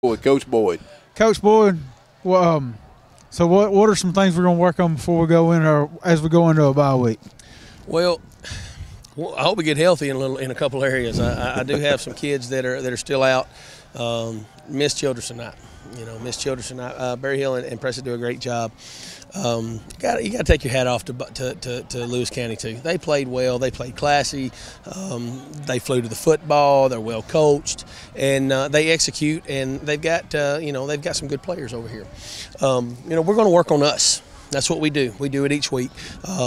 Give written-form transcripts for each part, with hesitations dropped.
with Coach Boyd. Coach Boyd, well, so what are some things we're going to work on before we go in, or as we go into a bye week? Well, I hope we get healthy in a couple areas. I do have some kids that are still out. Miss Childress tonight. Miss Childress tonight. Berry Hill and Preston do a great job. You got to take your hat off to Lewis County too. They played well. They played classy. They flew to the football. They're well coached, and they execute. And they've got they've got some good players over here. We're going to work on us. That's what we do. We do it each week.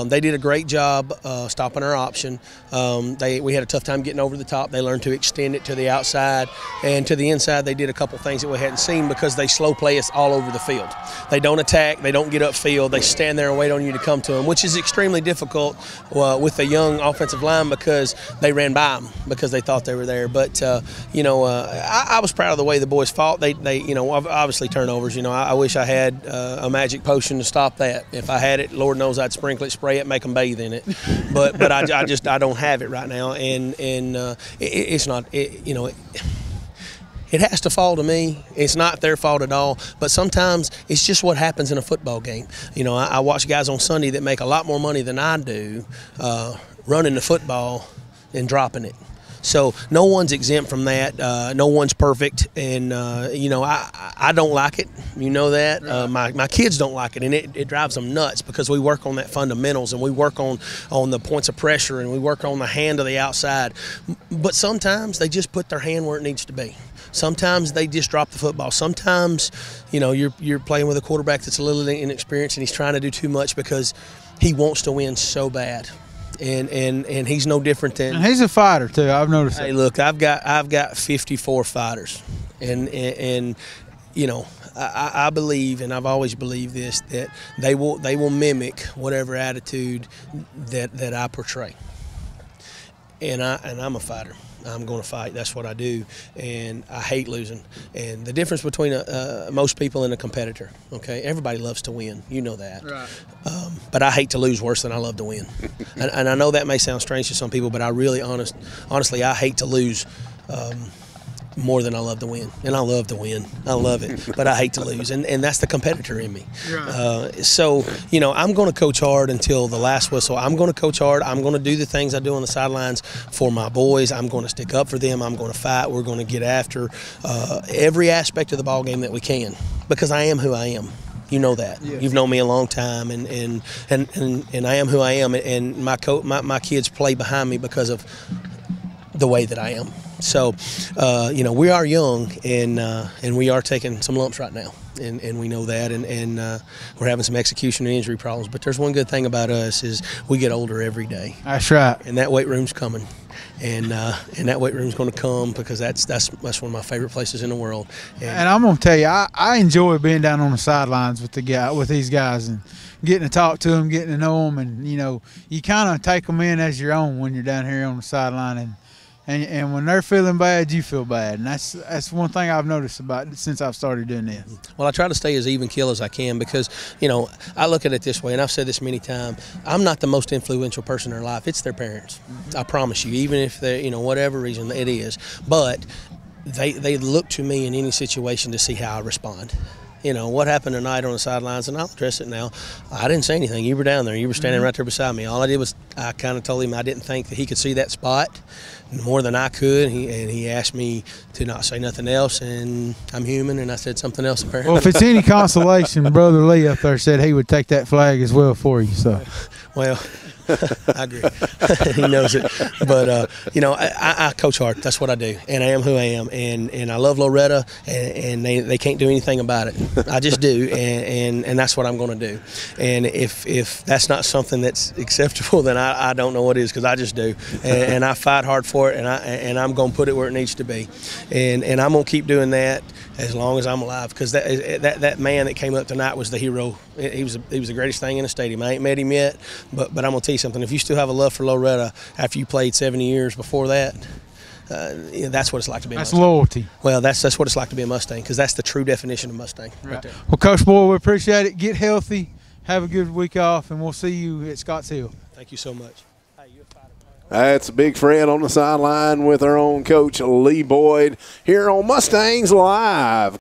They did a great job stopping our option. We had a tough time getting over the top. They learned to extend it to the outside and to the inside. They did a couple things that we hadn't seen because they slow play us all over the field. They don't attack. They don't get upfield. They stand there and wait on you to come to them, which is extremely difficult with a young offensive line because they ran by them because they thought they were there. But I was proud of the way the boys fought. They obviously turnovers. I wish I had a magic potion to stop that. If I had it, Lord knows I'd sprinkle it, spray it, make them bathe in it. But I don't have it right now, and it's not. It has to fall to me. It's not their fault at all. But sometimes it's just what happens in a football game. I watch guys on Sunday that make a lot more money than I do running the football and dropping it. So no one's exempt from that. No one's perfect, and I don't like it. You know that. My kids don't like it, and it drives them nuts because we work on that fundamentals, and we work on the points of pressure, and we work on the hand to the outside. But sometimes they just put their hand where it needs to be. Sometimes they just drop the football. Sometimes, you're playing with a quarterback that's a little inexperienced, and he's trying to do too much because he wants to win so bad. And he's no different than. And he's a fighter too. I've noticed. Hey, look, I've got 54 fighters, and I believe, and I've always believed this, that they will mimic whatever attitude that I portray. And I'm a fighter. I'm going to fight. That's what I do, and I hate losing. And the difference between most people and a competitor, okay, everybody loves to win. You know that. Right. But I hate to lose worse than I love to win. and I know that may sound strange to some people, but I really, honestly, I hate to lose more than I love to win. And I love to win. I love it. But I hate to lose. And that's the competitor in me. Right. So, I'm going to coach hard until the last whistle. I'm going to coach hard. I'm going to do the things I do on the sidelines for my boys. I'm going to stick up for them. I'm going to fight. We're going to get after every aspect of the ball game that we can because I am who I am. You know that. Yes. You've known me a long time, and I am who I am. And my kids play behind me because of the way that I am. So, we are young, and we are taking some lumps right now, and we know that, and we're having some execution and injury problems. But there's one good thing about us is we get older every day. That's right. And that weight room's coming, and that weight room's going to come because that's one of my favorite places in the world. And I'm going to tell you, I enjoy being down on the sidelines with these guys and getting to talk to them, getting to know them, and you kind of take them in as your own when you're down here on the sideline. And when they're feeling bad, you feel bad. And that's one thing I've noticed about it since I've started doing this. Well, I try to stay as even keel as I can because, I look at it this way, and I've said this many times, I'm not the most influential person in their life. It's their parents. Mm-hmm. I promise you, even if they're, whatever reason it is. But they look to me in any situation to see how I respond. What happened tonight on the sidelines, and I'll address it now. I didn't say anything. You were down there. You were standing right there beside me. All I did was I kind of told him I didn't think that he could see that spot more than I could, and he asked me to not say nothing else, and I'm human, and I said something else apparently. Well, if it's any consolation, Brother Lee up there said he would take that flag as well for you. So, well, I agree. He knows it. But, I coach hard. That's what I do. And I am who I am. And I love Loretta, and they can't do anything about it. I just do. And that's what I'm going to do. And if that's not something that's acceptable, then I don't know what is, because I just do. And I fight hard for it, and I'm going to put it where it needs to be. And I'm going to keep doing that as long as I'm alive, because that man that came up tonight was the hero. He was the greatest thing in the stadium. I ain't met him yet, but I'm going to tell you something. If you still have a love for Loretta after you played 70 years before that, that's what it's like to be a Mustang. That's loyalty. Well, that's what it's like to be a Mustang, because that's the true definition of Mustang. Right there. Well, Coach Boyd, we appreciate it. Get healthy. Have a good week off, and we'll see you at Scotts Hill. Thank you so much. That's a big friend on the sideline with our own coach, Lee Boyd, here on Mustangs Live.